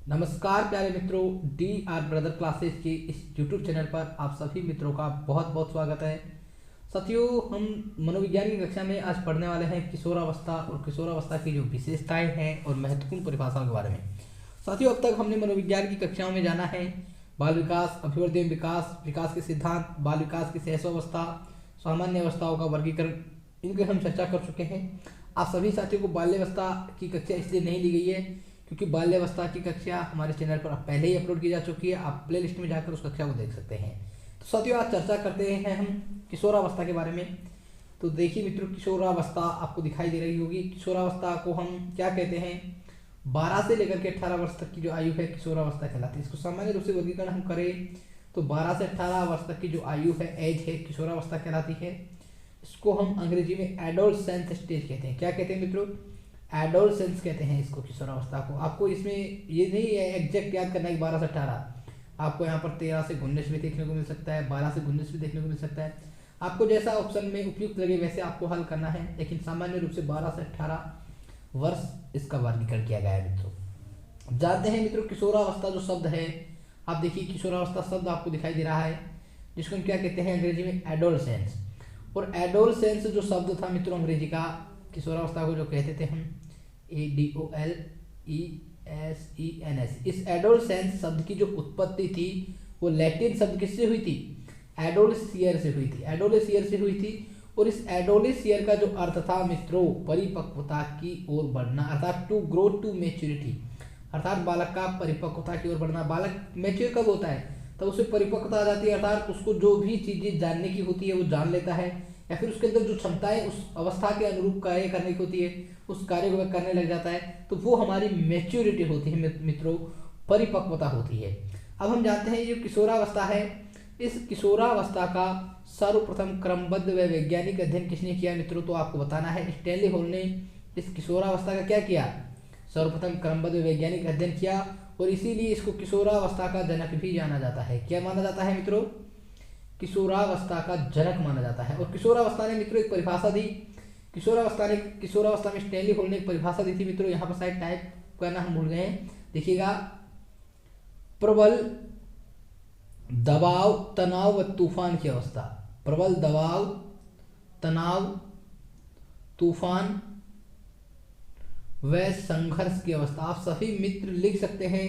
नमस्कार प्यारे मित्रों, डी आर ब्रदर क्लासेस के इस यूट्यूब चैनल पर आप सभी मित्रों का बहुत बहुत स्वागत है। साथियों, हम मनोविज्ञान की कक्षा में आज पढ़ने वाले हैं किशोरावस्था और किशोरावस्था की जो विशेषताएं हैं और महत्वपूर्ण परिभाषाओं के बारे में। साथियों, अब तक हमने मनोविज्ञान की कक्षाओं में जाना है बाल विकास, अभिवर्धन विकास, विकास के सिद्धांत, बाल विकास की शैशवावस्था, सामान्य अवस्थाओं का वर्गीकरण, इनकी हम चर्चा कर चुके हैं। आप सभी साथियों को बाल्यावस्था की कक्षा इसलिए नहीं ली गई है क्योंकि बाल्यावस्था की कक्षा हमारे चैनल पर पहले ही अपलोड की जा चुकी है। आप प्ले लिस्ट में जाकर उस कक्षा को देख सकते हैं। तो साथियों, आज चर्चा करते हैं हम किशोरावस्था के बारे में। तो देखिए मित्रों, किशोरावस्था आपको दिखाई दे रही होगी। किशोरावस्था को हम क्या कहते हैं? 12 से लेकर के 18 वर्ष तक की जो आयु है किशोरावस्था कहलाती है। इसको सामान्य रूप से वर्गीकरण हम करें तो 12 से 18 वर्ष तक की जो आयु है, एज है, किशोरावस्था कहलाती है। इसको हम अंग्रेजी में एडोलसेंस स्टेज कहते हैं। क्या कहते हैं मित्रों? एडोलसेंस कहते हैं इसको, किशोरावस्था को। आपको इसमें ये नहीं है एग्जैक्ट याद करना है कि 12 से 18, आपको यहाँ पर 13 से 19 भी देखने को मिल सकता है, 12 से 19 भी देखने को मिल सकता है। आपको जैसा ऑप्शन में उपयुक्त लगे वैसे आपको हल करना है, लेकिन सामान्य रूप से 12 से 18 वर्ष इसका वर्गीकरण किया गया है मित्रों। जानते हैं मित्रों, किशोरावस्था जो शब्द है, आप देखिए किशोरावस्था शब्द आपको दिखाई दे रहा है, जिसको हम क्या कहते हैं अंग्रेजी में? एडोलसेंस। और एडोलसेंस जो शब्द था मित्रों अंग्रेजी का, किशोरावस्था को जो कहते थे हम ADOLESENS, इस एडोलसेंस शब्द की जो उत्पत्ति थी वो लैटिन शब्द किससे हुई थी? एडोलिसियर से हुई थी। एडोलिसियर से हुई थी। और इस एडोलिसियर का जो अर्थ था मित्रों, परिपक्वता की ओर बढ़ना, अर्थात टू ग्रो टू मैच्योरिटी, अर्थात बालक का परिपक्वता की ओर बढ़ना। बालक मैच्योर कब होता है? तब उसे परिपक्वता आ जाती है, अर्थात उसको जो भी चीजें जानने की होती है वो जान लेता है, या फिर उसके अंदर जो क्षमताएं उस अवस्था के अनुरूप कार्य करने की होती है उस कार्य को वह करने लग जाता है। तो वो हमारी मैच्योरिटी होती है मित्रों, परिपक्वता होती है। अब हम जानते हैं ये किशोरावस्था है, इस किशोरावस्था का सर्वप्रथम क्रमबद्ध व वैज्ञानिक अध्ययन किसने किया मित्रों? तो आपको बताना है स्टैनली हॉल ने इस किशोरावस्था का क्या किया? सर्वप्रथम क्रमबद्ध वैज्ञानिक अध्ययन किया, और इसीलिए इसको किशोरावस्था का जनक भी जाना जाता है। क्या माना जाता है मित्रों? किशोरावस्था का जनक माना जाता है। और किशोरावस्था ने मित्रों एक परिभाषा दी। किशोरावस्था में स्टैनली हॉल ने एक परिभाषा दी थी मित्रों, यहाँ पर शायद टाइप करना हम भूल गए हैं, देखिएगा। प्रबल दबाव, तनाव व तूफान की अवस्था। प्रबल दबाव, तनाव, तूफान व संघर्ष की अवस्था। आप सभी मित्र लिख सकते हैं,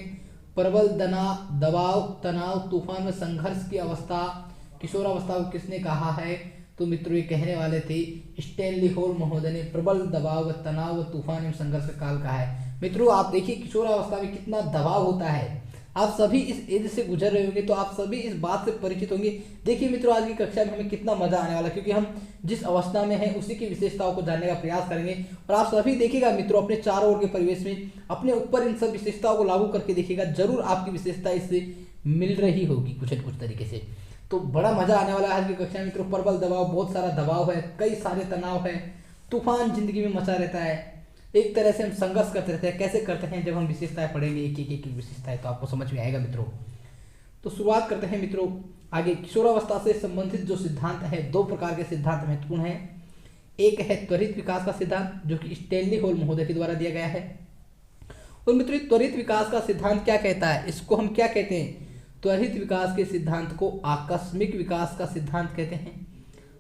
प्रबल दबाव, तनाव, तूफान व संघर्ष की अवस्था किशोरावस्था को किसने कहा है? तो मित्रों ये कहने वाले थे स्टैनली हॉल महोदय ने। प्रबल दबाव, तनाव व तूफान एवं संघर्ष का काल कहा है। मित्रों आप देखिए किशोरावस्था में कितना दबाव होता है। आप सभी इस एज से गुजर रहे होंगे तो आप सभी इस बात से परिचित होंगे। देखिए मित्रों, आज की कक्षा में हमें कितना मजा आने वाला है, क्योंकि हम जिस अवस्था में हैं उसी की विशेषताओं को जानने का प्रयास करेंगे। और आप सभी देखिएगा मित्रों, अपने चारों ओर के परिवेश में अपने ऊपर इन सब विशेषताओं को लागू करके देखिएगा, जरूर आपकी विशेषता इससे मिल रही होगी कुछ न कुछ तरीके से। तो बड़ा मजा आने वाला है आज की कक्षा में मित्रों। प्रबल दबाव, बहुत सारा दबाव है, कई सारे तनाव है, तूफान जिंदगी में मचा रहता है। एक तरह से हम संघर्ष करते रहते हैं। कैसे करते हैं? जब हम विशेषताएं पढ़ेंगे एक एक विशेषताएं, तो आपको समझ में आएगा मित्रों। तो शुरुआत करते हैं मित्रों आगे। किशोरावस्था से संबंधित जो सिद्धांत है, दो प्रकार के सिद्धांत महत्वपूर्ण हैं। एक है त्वरित विकास का सिद्धांत, जो कि स्टैनली हॉल महोदय के द्वारा दिया गया है। और मित्रों त्वरित विकास का सिद्धांत क्या कहता है? इसको हम क्या कहते हैं? त्वरित विकास के सिद्धांत को आकस्मिक विकास का सिद्धांत कहते हैं।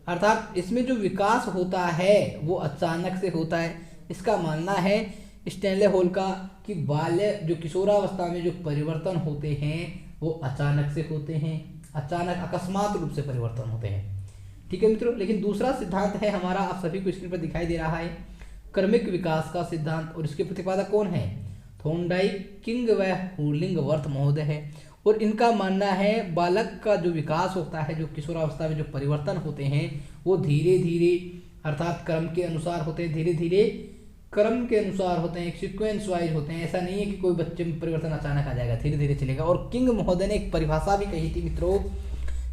अर्थात इसमें जो विकास होता है वो अचानक से होता है। इसका मानना है स्टैनली हॉल का कि बाल्य जो किशोरावस्था में जो परिवर्तन होते हैं वो अचानक से होते हैं, अचानक अकस्मात रूप से परिवर्तन होते हैं। ठीक है मित्रों। लेकिन दूसरा सिद्धांत है हमारा, आप सभी को स्क्रीन पर दिखाई दे रहा है, क्रमिक विकास का सिद्धांत। और इसके प्रतिपादक कौन है? थॉर्नडाइक, किंग व हुर्लिंगवर्थ महोदय है। और इनका मानना है बालक का जो विकास होता है, जो किशोरावस्था में जो परिवर्तन होते हैं वो धीरे धीरे, अर्थात क्रम के अनुसार होते हैं, धीरे धीरे क्रम के अनुसार होते हैं, एक सीक्वेंस वाइज होते हैं। ऐसा नहीं है कि कोई बच्चे में परिवर्तन अचानक आ जाएगा, धीरे धीरे चलेगा। और किंग महोदय ने एक परिभाषा भी कही थी मित्रों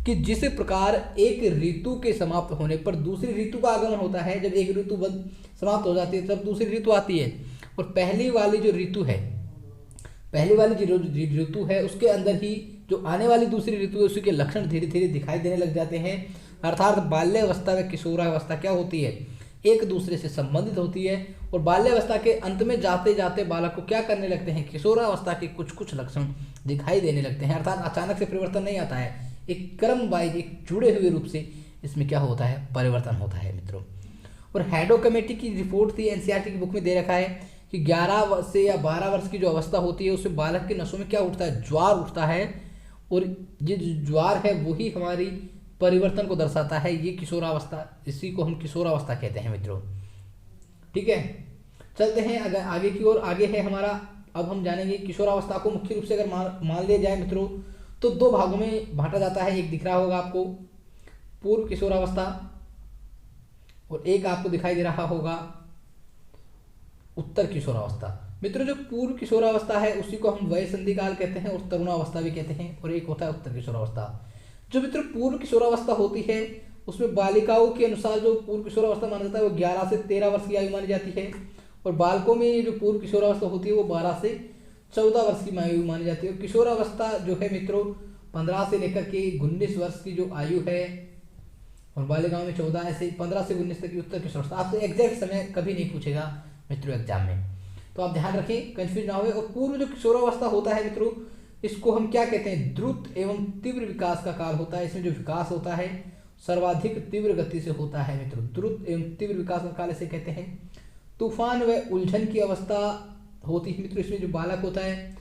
कि जिस प्रकार एक ऋतु के समाप्त होने पर दूसरी ऋतु का आगमन होता है, जब एक ऋतु समाप्त हो जाती है तब दूसरी ऋतु आती है। और पहली वाली जो ऋतु है उसके अंदर ही जो आने वाली दूसरी ऋतु है उसके लक्षण धीरे धीरे दिखाई देने लग जाते हैं। अर्थात बाल्यावस्था में किशोरावस्था क्या होती है? एक दूसरे से संबंधित होती है और बाल्यावस्था के अंत में जाते जाते बालक को क्या करने लगते हैं, किशोरावस्था के कुछ कुछ लक्षण दिखाई देने लगते हैं। अर्थात अचानक से परिवर्तन नहीं आता है, एक क्रम वाइज एक जुड़े हुए रूप से इसमें क्या होता है, परिवर्तन होता है मित्रों। और हैडो कमेटी की रिपोर्ट थी, एनसीईआरटी की बुक में दे रखा है कि 11 वर्ष से या 12 वर्ष की जो अवस्था होती है उसमें बालक के नसों में क्या उठता है, ज्वार उठता है, और ये जो ज्वार है वही हमारी परिवर्तन को दर्शाता है। ये किशोरावस्था, इसी को हम किशोरावस्था कहते हैं मित्रों। ठीक है, चलते हैं अगर आगे की ओर। आगे है हमारा, अब हम जानेंगे किशोरावस्था को मुख्य रूप से अगर मान लिया जाए मित्रों तो दो भागों में बांटा जाता है। एक दिख रहा होगा आपको पूर्व किशोरावस्था और एक आपको दिखाई दे रहा होगा उत्तर किशोरावस्था। मित्रों जो पूर्व किशोरावस्था है उसी को हम वय संधि काल कहते हैं और तरुणावस्था भी कहते हैं, और एक होता है उत्तर किशोरावस्था। जो मित्रों पूर्व किशोरावस्था होती है उसमें बालिकाओं के अनुसार जो पूर्व किशोरावस्था माना जाता है वो 11 से 13 वर्ष की आयु मानी जाती है, और बालकों में जो पूर्व किशोरावस्था होती है वो 12 से 14 वर्ष की आयु मानी जाती है। और किशोरावस्था जो है मित्रों 15 से लेकर के 19 वर्ष की जो आयु है, और बालिकाओं में 14 से 15 से 19 तक की उत्तर किशोरावस्था। आपसे एग्जैक्ट समय कभी नहीं पूछेगा मित्रों एग्जाम में, तो आप ध्यान रखें, कंफ्यूज ना हो। और पूर्व जो किशोरावस्था होता है मित्रों इसको हम क्या कहते हैं, द्रुत एवं तीव्र विकास का काल होता है। इसमें जो विकास होता है सर्वाधिक तीव्र गति से होता है मित्रों, द्रुत एवं तीव्र विकास का काल इसे कहते हैं। तूफान व उलझन की अवस्था होती है मित्रों, इसमें जो बालक होता है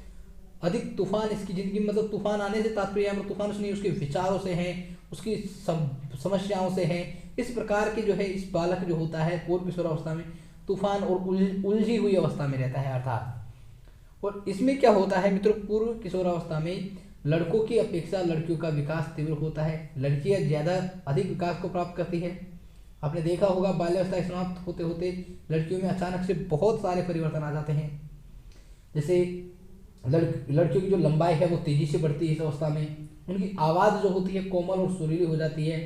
अधिक तूफान इसकी जिंदगी में, मतलब तूफान आने से तात्पर्य मतलब तूफान उसने उसके विचारों से है, उसकी समस्याओं से है। इस प्रकार के जो है इस बालक जो होता है पूर्व किशोरावस्था में तूफान और उलझी हुई अवस्था में रहता है अर्थात। और इसमें क्या होता है मित्रों, पूर्व किशोरावस्था में लड़कों की अपेक्षा लड़कियों का विकास तीव्र होता है, लड़कियां ज्यादा अधिक विकास को प्राप्त करती है। आपने देखा होगा बाल्यावस्था समाप्त होते होते लड़कियों में अचानक से बहुत सारे परिवर्तन आ जाते हैं। जैसे लड़कियों की जो लंबाई है वो तेजी से बढ़ती है इस अवस्था में, उनकी आवाज़ जो होती है कोमल और सुरीली हो जाती है,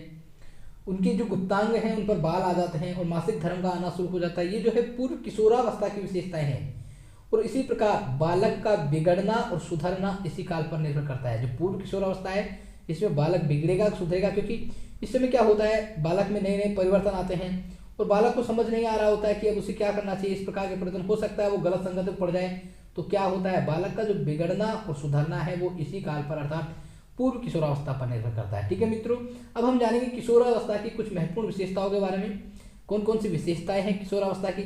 उनके जो गुप्तांग हैं उन पर बाल आ जाते हैं और मासिक धर्म का आना शुरू हो जाता है। ये जो है पूर्व किशोरावस्था की विशेषताएं हैं। और इसी प्रकार बालक का बिगड़ना और सुधरना इसी काल पर निर्भर करता है। जो पूर्व किशोरावस्था है इसमें बालक बिगड़ेगा सुधरेगा, क्योंकि इस समय क्या होता है बालक में नए नए परिवर्तन आते हैं और बालक को समझ नहीं आ रहा होता है कि अब उसे क्या करना चाहिए। इस प्रकार के परिवर्तन हो सकता है वो गलत संगत में पड़ जाए, तो क्या होता है बालक का जो बिगड़ना और सुधरना है वो इसी काल पर अर्थात पूर्व किशोरावस्था पर निर्भर करता है। ठीक है मित्रों, अब हम जानेंगे किशोरावस्था की कुछ महत्वपूर्ण विशेषताओं के बारे में। कौन कौन सी विशेषताएं हैं किशोरावस्था की।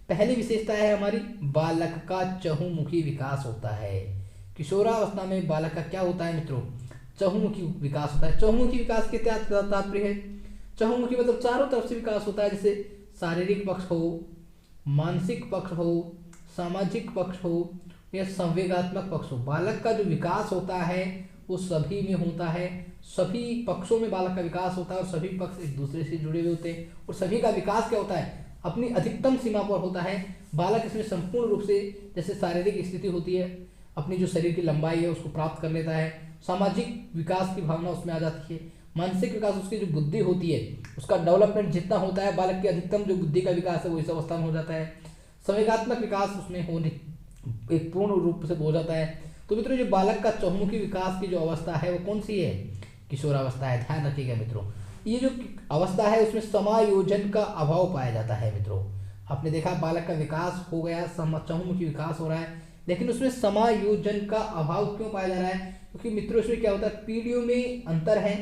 पहली विशेषता है हमारी बालक का चहुमुखी विकास होता है। किशोरावस्था में बालक का क्या होता है मित्रों, चहुमुखी विकास होता है। चहुमुखी विकास के क्या तात्पर्य है, चहुमुखी मतलब चारों तरफ से विकास होता है, जैसे शारीरिक पक्ष हो, मानसिक पक्ष हो, सामाजिक पक्ष हो या संवेगात्मक पक्ष हो। बालक का जो विकास होता है वो सभी में होता है, सभी पक्षों में बालक का विकास होता है और सभी पक्ष एक दूसरे से जुड़े हुए होते हैं। और सभी का विकास क्या होता है अपनी अधिकतम सीमा पर होता है। बालक इसमें संपूर्ण रूप से जैसे शारीरिक स्थिति होती है अपनी जो शरीर की लंबाई है उसको प्राप्त कर लेता है, सामाजिक विकास की भावना उसमें आ जाती है, मानसिक विकास उसकी जो बुद्धि होती है उसका डेवलपमेंट जितना होता है बालक की अधिकतम जो बुद्धि का विकास है वो इस अवस्था में हो जाता है, संवेगात्मक विकास उसमें होने एक पूर्ण रूप से हो जाता है। तो मित्रों जो बालक का चहुमुखी विकास की जो अवस्था है वो कौन सी है, किशोरावस्था है। ध्यान रखिएगा मित्रों, ये जो अवस्था है उसमें समायोजन का अभाव पाया जाता है मित्रों। आपने देखा बालक का विकास हो गया, चहुमुखी विकास हो रहा है, लेकिन उसमें समायोजन का अभाव क्यों पाया जा रहा है, क्योंकि मित्रों इसमें क्या होता है पीढ़ियों में अंतर है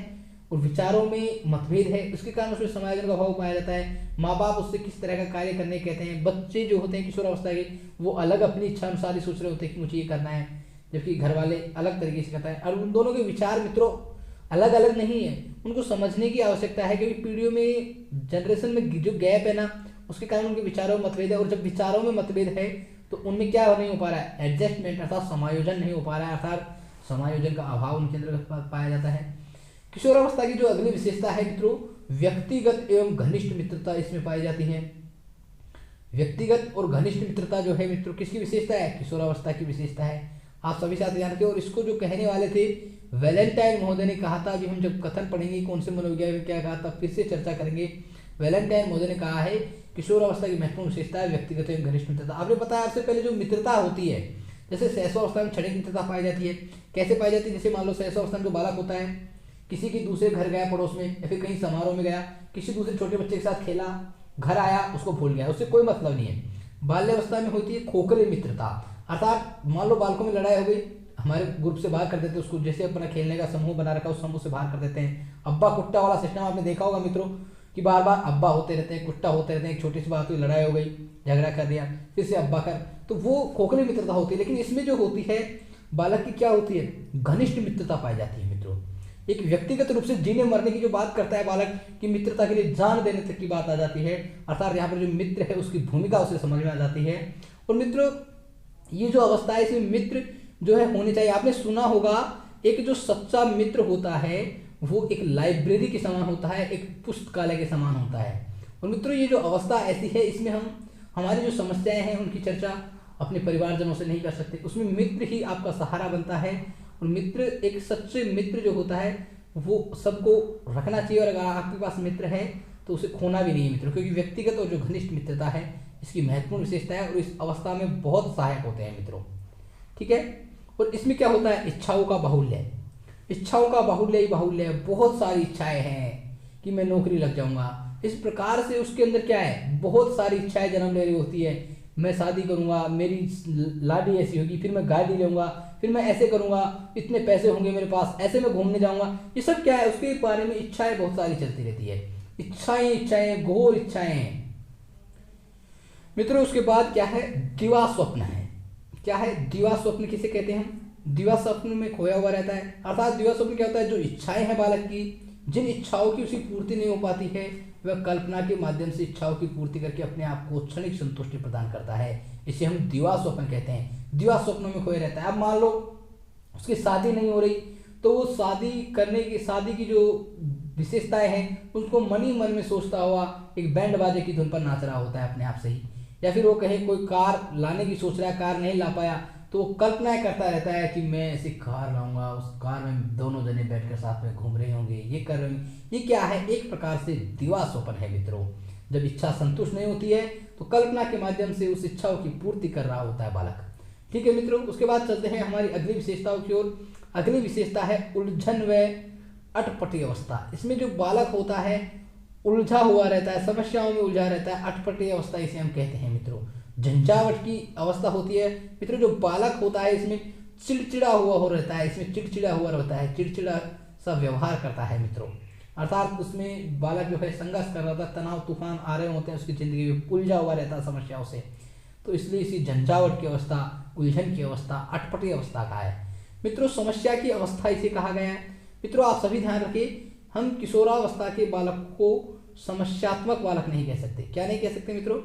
और विचारों में मतभेद है, उसके कारण उसमें समायोजन का अभाव पाया जाता है। माँ बाप उससे किस तरह का कार्य करने कहते हैं, बच्चे जो होते हैं किशोरावस्था के वो अलग अपनी इच्छा अनुसार ही सोच रहे होते हैं कि मुझे ये करना है, जबकि घर वाले अलग तरीके से करता है। और उन दोनों के विचार मित्रों अलग अलग नहीं है, उनको समझने की आवश्यकता है, क्योंकि पीढ़ियों में जनरेशन में जो गैप है ना उसके कारण उनके विचारों में मतभेद है। और जब विचारों में मतभेद है तो उनमें क्या नहीं हो पा रहा है, एडजस्टमेंट अर्थात समायोजन नहीं हो पा रहा है, अर्थात समायोजन का अभाव उनके अंदर पाया जाता है। किशोरावस्था की जो अगली विशेषता है मित्रों व्यक्तिगत एवं घनिष्ठ मित्रता इसमें पाई जाती है। व्यक्तिगत और घनिष्ठ मित्रता जो है मित्रों किसकी विशेषता है, किशोरावस्था की विशेषता है। आप सभी साथ ध्यान रखें। और इसको जो कहने वाले थे वैलेंटाइन महोदय ने कहा था, अभी हम जब कथन पढ़ेंगे कौन से मनोविज्ञान में क्या कहा था फिर से चर्चा करेंगे। वैलेंटाइन महोदय ने कहा है किशोरावस्था की महत्वपूर्ण विशेषता है व्यक्तिगत एवं घनिष्ठ मित्रता। आपने बताया आपसे पहले जो मित्रता होती है जैसे शैशवावस्था में क्षणिक मित्रता पाई जाती है। कैसे पाई जाती है, जैसे मान लो शैशवावस्था में जो बालक होता है किसी की दूसरे घर गया पड़ोस में या फिर कहीं समारोह में गया, किसी दूसरे छोटे बच्चे के साथ खेला, घर आया उसको भूल गया, उससे कोई मतलब नहीं है। बाल्यावस्था में होती है खोखले मित्रता, अर्थात मान लो बालकों में लड़ाई हो गई, हमारे ग्रुप से बाहर कर देते हैं उसको, जैसे अपना खेलने का समूह बना रखा है उस समूह से बाहर कर देते हैं। अब्बा कुट्टा वाला सिस्टम आपने देखा होगा मित्रों कि बार बार अब्बा होते रहते हैं, कुट्टा होते रहते हैं, एक छोटी सी बात हुई लड़ाई हो गई, झगड़ा कर दिया, फिर से अब्बा कर, तो वो खोखली मित्रता होती है। लेकिन इसमें जो होती है बालक की क्या होती है, घनिष्ठ मित्रता पाई जाती है मित्रों। एक व्यक्तिगत रूप से जीने मरने की जो बात करता है बालक की मित्रता के लिए जान देने तक की बात आ जाती है, अर्थात यहाँ पर जो मित्र है उसकी भूमिका उसे समझ में आ जाती है। और मित्रों ये जो अवस्था है इसमें मित्र जो है होने चाहिए। आपने सुना होगा एक जो सच्चा मित्र होता है वो एक लाइब्रेरी के समान होता है, एक पुस्तकालय के समान होता है। और मित्रों ये जो अवस्था ऐसी है इसमें हम हमारी जो समस्याएं हैं उनकी चर्चा अपने परिवारजनों से नहीं कर सकते, उसमें मित्र ही आपका सहारा बनता है। और मित्र, एक सच्चे मित्र जो होता है वो सबको रखना चाहिए, और अगर आपके पास मित्र है तो उसे खोना भी नहीं है मित्रों, क्योंकि व्यक्तिगत और जो घनिष्ठ मित्रता है इसकी महत्वपूर्ण विशेषता है और इस अवस्था में बहुत सहायक होते हैं मित्रों। ठीक है। और इसमें क्या होता है, इच्छाओं का बाहुल्य, इच्छाओं का बाहुल्य ही बाहुल्य है, बहुत सारी इच्छाएं हैं कि मैं नौकरी लग जाऊंगा, इस प्रकार से उसके अंदर क्या है, बहुत सारी इच्छाएं जन्म ले रही होती है। मैं शादी करूंगा, मेरी लाडी ऐसी होगी, फिर मैं गाड़ी लूंगा, फिर मैं ऐसे करूंगा, इतने पैसे होंगे मेरे पास, ऐसे मैं घूमने जाऊंगा, ये सब क्या है, उसके बारे में इच्छाएं बहुत सारी चलती रहती है। इच्छाएं इच्छाएं घोर इच्छाएं मित्रों। उसके बाद क्या है, दिवा स्वप्न है। क्या है दिवा स्वप्न, किसे कहते हैं, दिवा स्वप्न में खोया हुआ रहता है। अर्थात दिवा स्वप्न क्या होता है, जो इच्छाएं हैं बालक की, जिन इच्छाओं की उसकी पूर्ति नहीं हो पाती है, वह कल्पना के माध्यम से इच्छाओं की पूर्ति करके अपने आप को क्षणिक संतुष्टि प्रदान करता है। इसे हम दिवा स्वप्न कहते हैं। दिवा स्वप्नों में खोया रहता है। अब मान लो उसकी शादी नहीं हो रही तो वो शादी की जो विशेषताएं हैं उसको मन ही मन में सोचता हुआ एक बैंड बाजे की धुन पर नाच रहा होता है अपने आप से ही। या फिर वो कहे कोई कार लाने की सोच रहा है, कार नहीं ला पाया तो वो कल्पनाएं करता रहता है कि मैं ऐसी कार लाऊंगा, उस कार में दोनों जने बैठकर साथ में घूम रहे होंगे, ये कर रहे होंगे। ये क्या है, एक प्रकार से दिवा स्वप्न है मित्रों। जब इच्छा संतुष्ट नहीं होती है तो कल्पना के माध्यम से उस इच्छाओं की पूर्ति कर रहा होता है बालक। ठीक है मित्रों। उसके बाद चलते हैं हमारी अगली विशेषताओं की ओर। अगली विशेषता है उलझन व अटपटी अवस्था। इसमें जो बालक होता है उलझा हुआ रहता है, समस्याओं में उलझा रहता है, अटपटी अवस्था इसे हम कहते हैं मित्रों। झंझावट की अवस्था होती है मित्रों। जो बालक होता है इसमें चिड़चिड़ा हुआ हो रहता है, इसमें चिड़चिड़ा हुआ रहता है, चिड़चिड़ा सा व्यवहार करता है मित्रों। अर्थात उसमें बालक जो है संघर्ष कर रहा था, तनाव तूफान आ रहे होते हैं उसकी जिंदगी में, उलझा हुआ रहता है समस्याओं से, तो इसलिए इसी झंझावट की अवस्था, उलझन की अवस्था, अटपटी अवस्था का है मित्रों। समस्या की अवस्था इसे कहा गया है मित्रों। आप सभी ध्यान रखिए, हम किशोरावस्था के बालक को समस्यात्मक बालक नहीं कह सकते। क्या नहीं कह सकते मित्रों,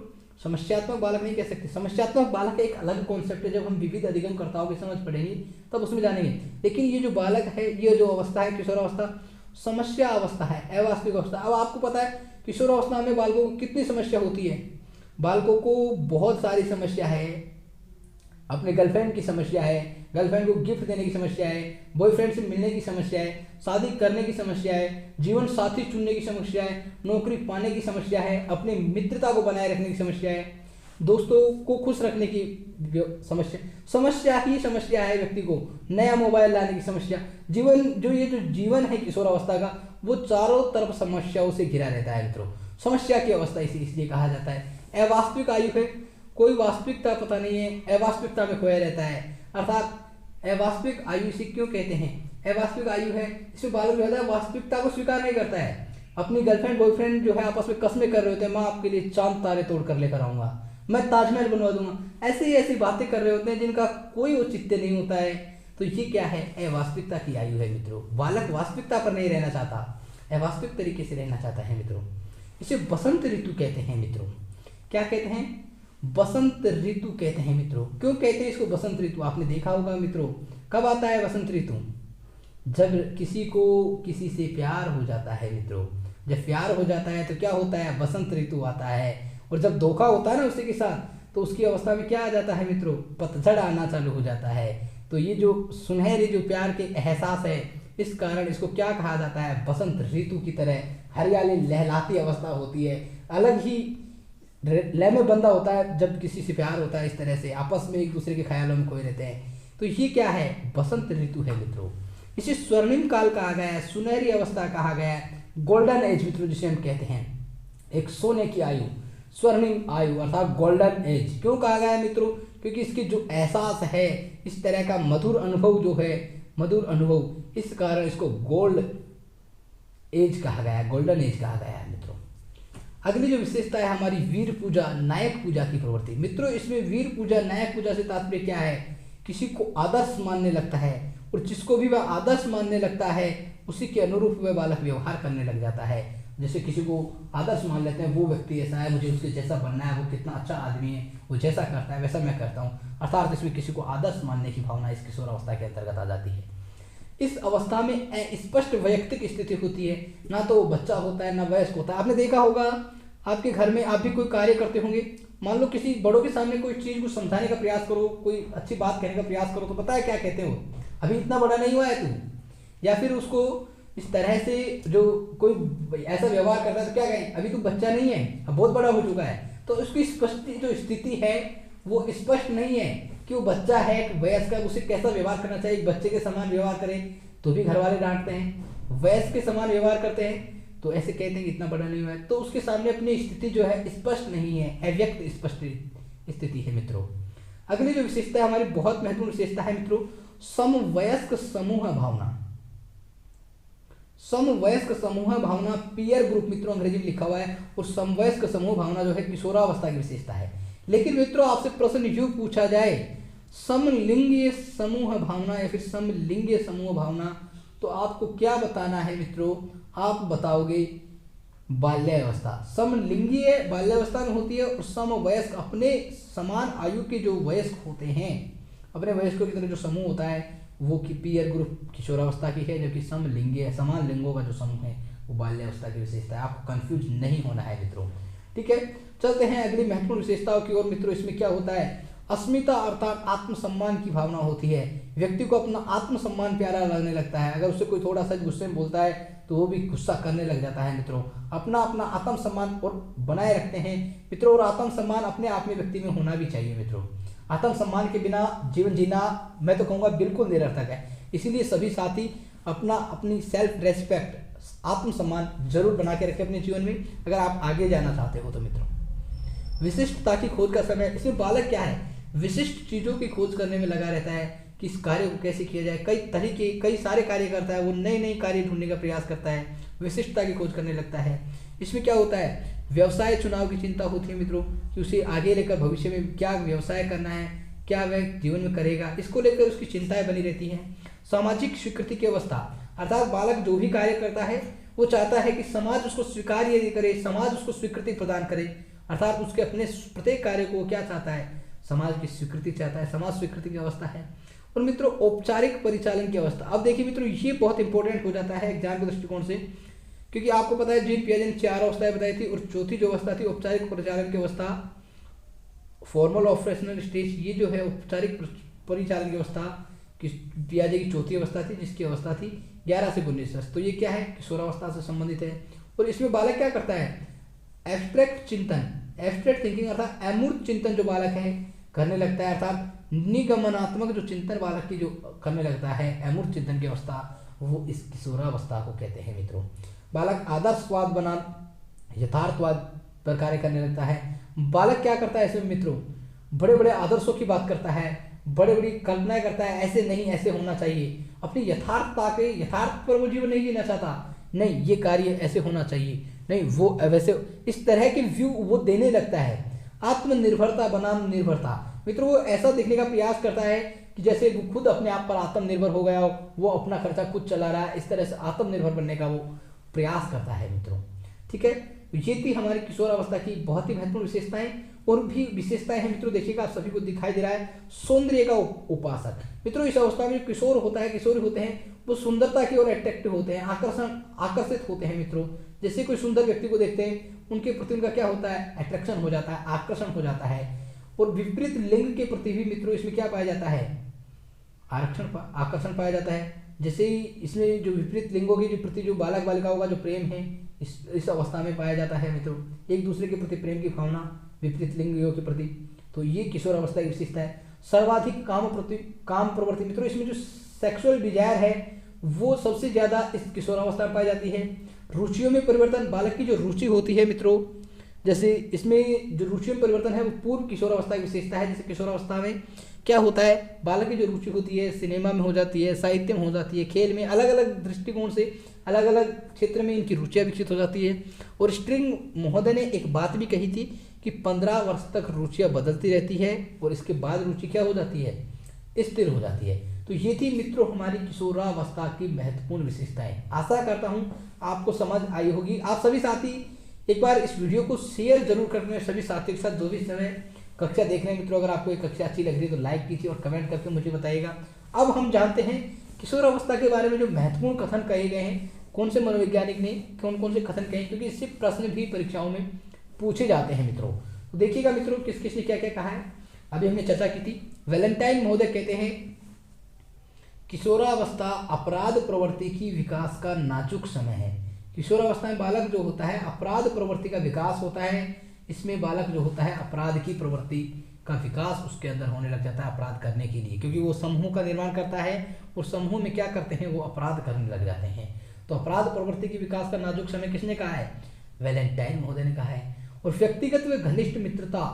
समस्यात्मक बालक नहीं कह सकते। समस्यात्मक बालक एक अलग कॉन्सेप्ट है, जब हम विविध अधिगमकर्ताओं की समझ पढ़ेंगे तब उसमें जानेंगे। लेकिन ये जो बालक है, ये जो अवस्था है किशोरावस्था, समस्या अवस्था है, अवास्तविक अवस्था। अब आपको पता है किशोरावस्था में बालकों को कितनी समस्या होती है। बालकों को बहुत सारी समस्या है, अपने गर्लफ्रेंड की समस्या है, गर्लफ्रेंड को गिफ्ट देने की समस्या है, बॉयफ्रेंड से मिलने की समस्या है, शादी करने की समस्या है, जीवन साथी चुनने की समस्या है, नौकरी पाने की समस्या है, अपने मित्रता को बनाए रखने की समस्या है, दोस्तों को खुश रखने की समस्या ही समस्या है, व्यक्ति को नया मोबाइल लाने की समस्या। ये जो जीवन है किशोरावस्था का वो चारों तरफ समस्याओं से घिरा रहता है मित्रों। समस्या की अवस्था इसे इसलिए कहा जाता है। अवास्तविक आयु है, कोई वास्तविकता पता नहीं है, अवास्तविकता में खोया रहता है। अर्थात अवास्तविक आयु इसे क्यों कहते हैं, अवास्तविक आयु है, इसमें बालक जो है वास्तविकता को स्वीकार नहीं करता है। अपनी गर्लफ्रेंड बॉयफ्रेंड जो है आपस में कस्में कर रहे होते हैं, मैं आपके लिए चांद तारे तोड़ कर लेकर आऊंगा, मैं ताजमहल बनवा दूंगा, ऐसी बातें कर रहे होते हैं जिनका कोई औचित्य नहीं होता है। तो ये क्या है, अवास्तविकता की आयु है मित्रों। बालक वास्तविकता पर नहीं रहना चाहता, अवास्तविक तरीके से रहना चाहता है मित्रों। इसे बसंत ऋतु कहते हैं मित्रों। क्या कहते हैं, बसंत ऋतु कहते हैं मित्रों। क्यों कहते हैं इसको बसंत ऋतु, आपने देखा होगा मित्रों। कब आता है बसंत ऋतु, जब किसी को किसी से प्यार हो जाता है मित्रों। जब प्यार हो जाता है तो क्या होता है, बसंत ऋतु आता है। और जब धोखा होता है ना उसी के साथ तो उसकी अवस्था में क्या आ जाता है मित्रों, पतझड़ आना चालू हो जाता है। तो ये जो सुनहरे जो प्यार के एहसास है, इस कारण इसको क्या कहा जाता है, बसंत ऋतु की तरह हरियाली लहलाती अवस्था होती है। अलग ही लय में बंधा होता है जब किसी से प्यार होता है, इस तरह से आपस में एक दूसरे के ख्यालों में खोए रहते हैं। तो ये क्या है, बसंत ऋतु है मित्रों। इसे स्वर्णिम काल कहा गया है, सुनहरी अवस्था कहा गया है, गोल्डन एज मित्रों जिसे हम कहते हैं। एक सोने की आयु, स्वर्णिम आयु अर्थात गोल्डन एज। क्यों कहा गया है मित्रों? क्योंकि इसकी जो एहसास है, इस तरह का मधुर अनुभव जो है, मधुर अनुभव, इस कारण इसको गोल्ड एज कहा गया है, गोल्डन एज कहा गया है मित्रों। अगली जो विशेषता है हमारी वीर पूजा, नायक पूजा की प्रवृत्ति। मित्रों इसमें वीर पूजा, नायक पूजा से तात्पर्य क्या है? किसी को आदर्श मानने लगता है, और जिसको भी वह आदर्श मानने लगता है उसी के अनुरूप वह बालक व्यवहार करने लग जाता है। जैसे किसी को आदर्श मान लेते हैं, वो व्यक्ति ऐसा है, मुझे उसके जैसा बनना है, वो कितना अच्छा आदमी है, वो जैसा करता है वैसा मैं करता हूँ, अर्थात इसमें किसी को आदर्श मानने की भावना इस किशोरावस्था के अंतर्गत आ जाती है। इस अवस्था में स्पष्ट वैयक्तिक स्थिति होती है, ना तो वो बच्चा होता है ना वयस्क होता है। आपने देखा होगा आपके घर में आप भी कोई कार्य करते होंगे, मान लो किसी बड़ों के सामने कोई चीज़ को समझाने का प्रयास करो, कोई अच्छी बात कहने का प्रयास करो, तो पता है क्या कहते हो? अभी इतना बड़ा नहीं हुआ है तू, या फिर उसको इस तरह से जो कोई ऐसा व्यवहार करता है तो क्या कहें, अभी तू बच्चा नहीं है, अब बहुत बड़ा हो चुका है। तो उसकी स्पष्ट जो स्थिति है वो स्पष्ट नहीं है कि वो बच्चा है, वयस्क है, उसे कैसा व्यवहार करना चाहिए। बच्चे के समान व्यवहार करें तो भी घर वाले डांटते हैं, वयस्क के समान व्यवहार करते हैं तो ऐसे कहते हैं कि इतना बड़ा नहीं हुआ है। तो उसके सामने अपनी स्थिति जो है स्पष्ट नहीं है, अव्यक्त स्पष्ट स्थिति है मित्रों। अगली जो विशेषता है हमारी बहुत महत्वपूर्ण विशेषता है मित्रों, समवयस्क समूह भावना। समवयस्क समूह भावना, पीयर ग्रुप मित्रों अंग्रेजी में लिखा हुआ है, और समवयस्क समूह भावना जो है किशोरावस्था की विशेषता है। लेकिन मित्रों आपसे प्रश्न यूं पूछा जाए, समलिंगीय समूह भावना या फिर समलिंगीय समूह भावना, तो आपको क्या बताना है मित्रों? आप बताओगे बाल्यावस्था। समलिंगीय बाल्यावस्था में होती है, और समवयस्क अपने समान आयु के जो वयस्क होते हैं, अपने वयस्कों की तरह जो समूह होता है वो की पीयर ग्रुप किशोरावस्था की है, जबकि समलिंगीय समान लिंगों का जो समूह है वो बाल्यावस्था की विशेषता है। आपको कंफ्यूज नहीं होना है मित्रों, ठीक है। चलते हैं अगली महत्वपूर्ण विशेषताओं की ओर मित्रों। इसमें क्या होता है? अस्मिता अर्थात आत्मसम्मान की भावना होती है। व्यक्ति को अपना आत्मसम्मान प्यारा लगने लगता है। अगर उससे कोई थोड़ा सा गुस्से में बोलता है तो वो भी गुस्सा करने लग जाता है मित्रों। अपना अपना आत्मसम्मान और बनाए रखते हैं मित्रों, और आत्मसम्मान अपने आप में व्यक्ति में होना भी चाहिए मित्रों। आत्मसम्मान के बिना जीवन जीना मैं तो कहूँगा बिल्कुल निरर्थक है। इसीलिए सभी साथी अपनी सेल्फ रेस्पेक्ट, आत्मसम्मान जरूर बना के रखें अपने जीवन में, अगर आप आगे जाना चाहते हो तो मित्रों। विशिष्टता की खोज का समय, इसमें बालक क्या है, विशिष्ट चीज़ों की खोज करने में लगा रहता है कि इस कार्य को कैसे किया जाए। कई सारे कार्य करता है, वो नए कार्य ढूंढने का प्रयास करता है, विशिष्टता की खोज करने लगता है। इसमें क्या होता है? व्यवसाय चुनाव की चिंता होती है मित्रों, कि उसे आगे लेकर भविष्य में क्या व्यवसाय करना है, क्या वह जीवन में करेगा, इसको लेकर उसकी चिंताएं बनी रहती हैं। सामाजिक स्वीकृति की अवस्था, अर्थात बालक जो भी कार्य करता है वो चाहता है कि समाज उसको स्वीकार्य करे, समाज उसको स्वीकृति प्रदान करे, अर्थात उसके अपने प्रत्येक कार्य को क्या चाहता है? समाज की स्वीकृति चाहता है, समाज स्वीकृति की अवस्था है। और मित्रों औपचारिक परिचालन की अवस्था, अब देखिए मित्रों ये बहुत इंपॉर्टेंट हो जाता है एग्जाम के दृष्टिकोण से, क्योंकि आपको पता है जीन पियाजे ने 4 अवस्थाएं बताई थी, और चौथी जो अवस्था थी औपचारिक परिचालन की अवस्था, फॉर्मल ऑपरेशनल स्टेज, ये जो है औपचारिक परिचालन की अवस्था पियाजे की चौथी अवस्था थी, जिसकी अवस्था थी 11 से 19 वर्ष। तो ये क्या है? किशोरावस्था से संबंधित है। और इसमें बालक क्या करता है? एब्स्ट्रैक्ट चिंतन, एब्स्ट्रैक्ट थिंकिंग अर्थात अमूर्त चिंतन जो बालक है करने लगता है, अर्थात निगमनात्मक जो चिंतन बालक की जो करने लगता है, अमूर्त चिंतन की अवस्था, वो इस किशोरावस्था को कहते हैं मित्रों। बालक आदर्शवाद बनाम यथार्थवाद पर कार्य करने लगता है। बालक क्या करता है इसमें मित्रों? बड़े बड़े आदर्शों की बात करता है, बड़ी बड़ी कल्पनाएं करता है, ऐसे नहीं ऐसे होना चाहिए। अपनी यथार्थ पर वो जीवन नहीं जीना चाहता, नहीं ये कार्य ऐसे होना चाहिए, नहीं वो वैसे, इस तरह के व्यू वो देने लगता है। आत्मनिर्भरता बनाम निर्भरता, मित्रों वो ऐसा देखने का प्रयास करता है कि जैसे वो खुद अपने आप पर आत्मनिर्भर हो गया हो, वो अपना खर्चा खुद चला रहा है, इस तरह से आत्मनिर्भर बनने का वो प्रयास करता है मित्रों, ठीक है। ये थी हमारी किशोरावस्था की बहुत ही महत्वपूर्ण विशेषताएं। और भी विशेषताएं हैं मित्रों, देखिएगा आप सभी को दिखाई दे रहा है सौंदर्य का उपासक। मित्रों इस अवस्था में जो किशोर होता है, किशोरी होते हैं, वो सुंदरता की ओर अट्रैक्टिव होते हैं, आकर्षित होते हैं मित्रों। जैसे कोई सुंदर व्यक्ति को देखते हैं, उनके प्रति उनका क्या होता है? अट्रैक्शन हो जाता है, आकर्षण हो जाता है। और विपरीत लिंग के प्रति भी मित्रों इसमें क्या पाया जाता है? आकर्षण पाया जाता है। जैसे ही इसमें जो विपरीत लिंगों के प्रति जो बालक बालिकाओं का जो प्रेम है इस अवस्था में पाया जाता है मित्रों, एक दूसरे के प्रति प्रेम की भावना विपरीत लिंगियों के प्रति। तो ये किशोर अवस्था की विशेषता है। सर्वाधिक काम प्रवृत्ति, मित्रों इसमें जो सेक्सुअल डिजायर है वो सबसे ज्यादा इस किशोरावस्था में पाई जाती है। रुचियों में परिवर्तन, बालक की जो रुचि होती है मित्रों जैसे इसमें जो रुचि में परिवर्तन है वो पूर्व किशोरावस्था की विशेषता है। जैसे किशोरावस्था में क्या होता है, बालक की जो रुचि होती है सिनेमा में हो जाती है, साहित्य में हो जाती है, खेल में, अलग अलग दृष्टिकोण से अलग अलग क्षेत्र में इनकी रुचियाँ विकसित हो जाती है। और स्ट्रिंग महोदय ने एक बात भी कही थी कि 15 वर्ष तक रुचियाँ बदलती रहती है और इसके बाद रुचि क्या हो जाती है, स्थिर हो जाती है। तो ये थी मित्रों हमारी किशोरावस्था की महत्वपूर्ण विशेषताएं। आशा करता हूँ आपको समझ आई होगी। आप सभी साथी एक बार इस वीडियो को शेयर जरूर करने, सभी साथियों के साथ जो भी समय कक्षा देख रहे हैं मित्रों, अगर आपको ये कक्षा अच्छी लग रही है तो लाइक कीजिए और कमेंट करके मुझे बताइएगा। अब हम जानते हैं किशोरावस्था के बारे में जो महत्वपूर्ण कथन कहे गए हैं, कौन से मनोवैज्ञानिक ने कौन कौन से कथन कहे, क्योंकि इससे प्रश्न भी परीक्षाओं में पूछे जाते हैं मित्रों। तो देखिएगा मित्रों किस किस ने क्या क्या कहा है। अभी हमने चर्चा की थी। वैलेंटाइन महोदय कहते हैं किशोरावस्था अपराध प्रवृत्ति की विकास का नाजुक समय है। किशोरावस्था में बालक जो होता है अपराध प्रवृत्ति का विकास होता है। इसमें बालक जो होता है अपराध की प्रवृत्ति का विकास उसके अंदर होने लग जाता है अपराध करने के लिए, क्योंकि वो समूह का निर्माण करता है और समूह में क्या करते हैं, वो अपराध करने लग जाते हैं। तो अपराध प्रवृत्ति की विकास का नाजुक समय किसने कहा है, वैलेंटाइन महोदय ने कहा है। और व्यक्तिगत व घनिष्ठ मित्रता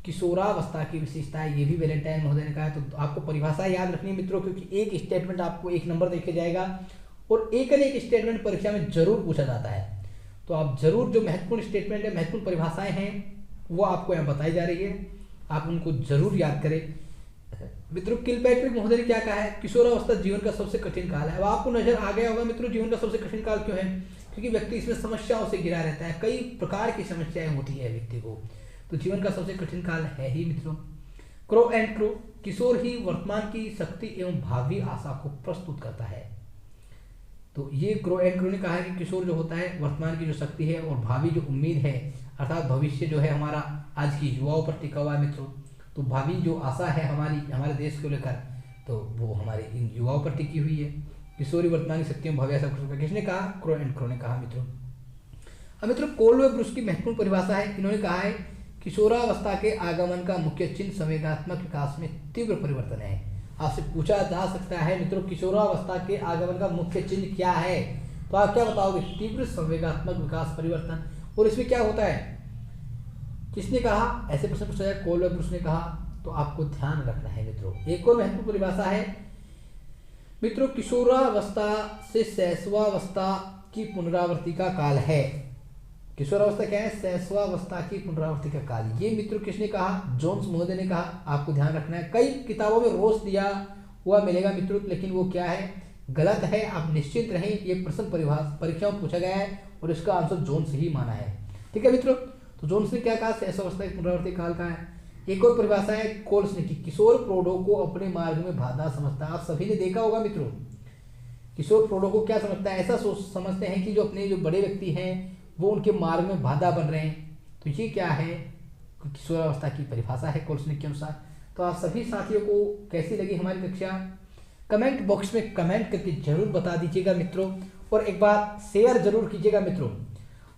किशोरावस्था की विशेषता है, ये भी वैलेंटाइन महोदय ने कहा है। तो आपको परिभाषा याद रखनी है मित्रों, क्योंकि एक स्टेटमेंट आपको 1 नंबर देखे जाएगा और एक न एक स्टेटमेंट परीक्षा में जरूर पूछा जाता है। तो आप जरूर जो महत्वपूर्ण स्टेटमेंट है, महत्वपूर्ण परिभाषाएं हैं, वो आपको यहाँ बताई जा रही है, आप उनको जरूर याद करें मित्रों। किलपैट्रिक महोदय ने क्या कहा है, किशोरावस्था जीवन का सबसे कठिन काल है। अब आपको नजर आ गया होगा मित्रों जीवन का सबसे कठिन काल क्यों है, क्योंकि व्यक्ति इसमें समस्याओं से घिरा रहता है, कई प्रकार की समस्याएं होती है व्यक्ति को, तो जीवन का सबसे कठिन काल है ही मित्रों। क्रो एंड क्रो, किशोर ही वर्तमान की शक्ति एवं भावी आशा को प्रस्तुत करता है। तो ये क्रो एंड क्रो ने कहा है कि किशोर जो होता है वर्तमान की जो शक्ति है और भावी जो उम्मीद है, अर्थात भविष्य जो है हमारा आज की युवाओं पर टिका हुआ है मित्रों। तो भावी जो आशा है हमारे देश को लेकर, तो वो हमारे इन युवाओं पर टिकी हुई है। किशोरी वर्तमान की शक्तियों भव्य आशा को किसने कहा, क्रो एंड क्रो ने कहा मित्रों। अब मित्रों कोल व ब्रुश की महत्वपूर्ण परिभाषा है। इन्होंने कहा है किशोरावस्था के आगमन का मुख्य चिन्ह संवेगात्मक विकास में तीव्र परिवर्तन है। आपसे पूछा जा सकता है मित्रों किशोरावस्था के आगमन का मुख्य चिन्ह क्या है, तो आप क्या बताओगे, तीव्र संवेगात्मक विकास परिवर्तन। और इसमें क्या होता है, किसने कहा, ऐसे प्रश्न पूछा जाए, कोल व ब्रुश ने कहा, तो आपको ध्यान रखना है मित्रों। एक और महत्वपूर्ण परिभाषा है मित्रों, किशोरावस्था से शैशवावस्था की पुनरावृत्ति का काल है। किशोरावस्था क्या है, शैशवावस्था की पुनरावृत्ति का काल। ये मित्रों किसने कहा, जोन्स महोदय ने कहा। आपको ध्यान रखना है, कई किताबों में रोज दिया हुआ मिलेगा मित्रों, लेकिन वो क्या है, गलत है। आप निश्चिंत रहें, ये प्रश्न परीक्षाओं में पूछा गया है और इसका आंसर जोन्स ही माना है। ठीक है मित्रों, तो जोन्स ने क्या कहा, शैशवावस्था की पुनरावृत्ति काल का है। एक और परिभाषा है कोल्स ने की, किशोर प्रौढ़ों को अपने मार्ग में बाधा समझता है। आप सभी ने देखा होगा मित्रों, किशोर प्रौढ़ों को क्या समझता है, ऐसा समझते हैं कि जो अपने जो बड़े व्यक्ति हैं वो उनके मार्ग में बाधा बन रहे हैं। तो ये क्या है, किशोरावस्था की परिभाषा है कोल्सनिक के अनुसार। तो आप सभी साथियों को कैसी लगी हमारी कक्षा, कमेंट बॉक्स में कमेंट करके जरूर बता दीजिएगा मित्रों, और एक बार शेयर जरूर कीजिएगा मित्रों।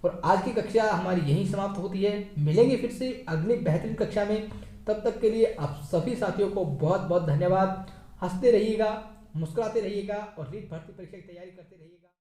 और आज की कक्षा हमारी यहीं समाप्त होती है, मिलेंगे फिर से अगली बेहतरीन कक्षा में। तब तक के लिए आप सभी साथियों को बहुत बहुत धन्यवाद। हंसते रहिएगा, मुस्कुराते रहिएगा और रीट भर्ती परीक्षा की तैयारी करते रहिएगा।